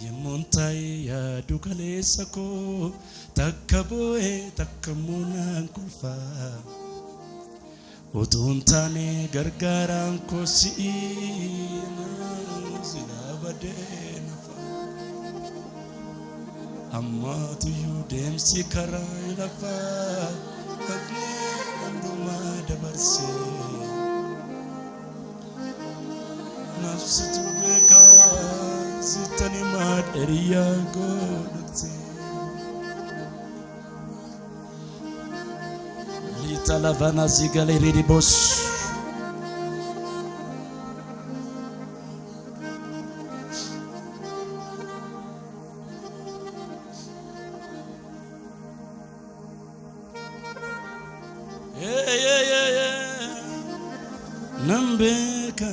Yemontai ya dukale sako takaboe takamuna kulfa utuntane gargaran kosi zilabade nafa amma tuyu demsi karai lafa kadne anduma dabarse nafsitu beka zitani madariya godakse lita lavana zigale ridibos nambeka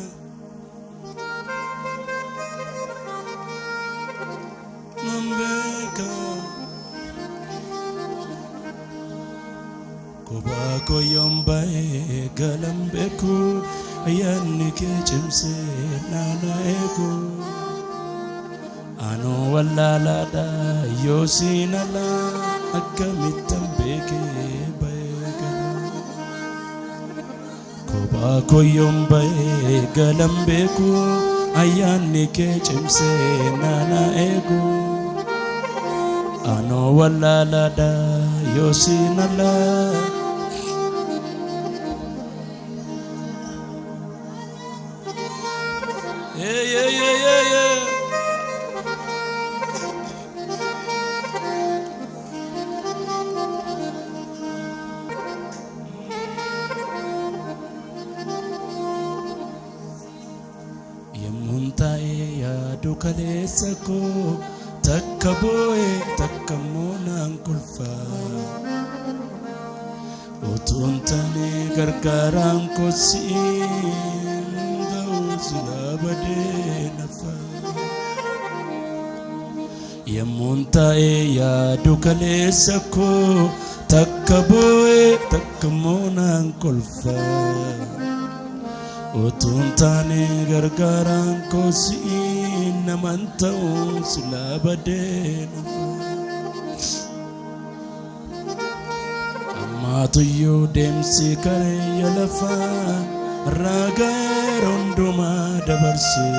Kobako yombae galambeku ayanike chimse nana ego ano walalada yosinala akamitambeke baega Kobako yombae galambeku ayanike chimse nana ego ano walalada yosinala Yemontai ya dukale sako takaboe takamona kulfa utuntane gargaran kosi zilabade nafa Yemontai ya dukale sako takaboe takamona kulfa utuntane gargaran kosi namantau zilabade nafa amma tuyu demsi kare yalafa Ragaronduma dabarse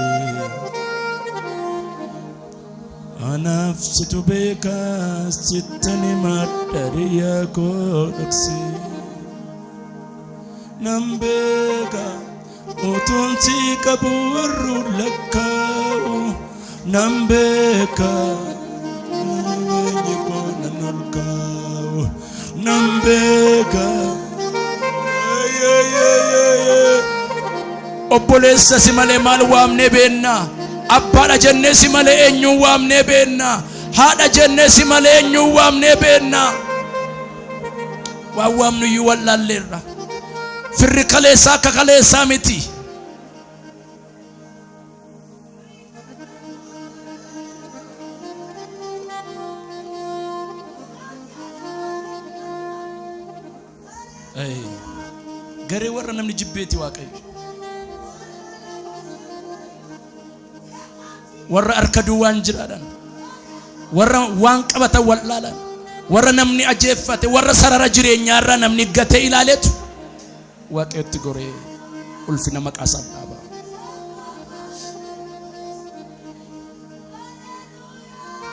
anaf situbeka sitani madariya kodakse nambeka utunti kaburu lakau nambeka nyiko nanolkau nambeka Obbolessa simale mal waamne benna abbara jenne simale enyu waamne benna hada jenne simale enyu waamne benna wa waamnu yu wallallerra firri kalesa ka kalesa miti ay gare warra namni jibbeti waqay warra arkadu wanjiradan warra wan qabata wallalan warra namni ajeffate warra sarara jireenyaarra namni gate ilaaletu waqetti gore ulfina maqasab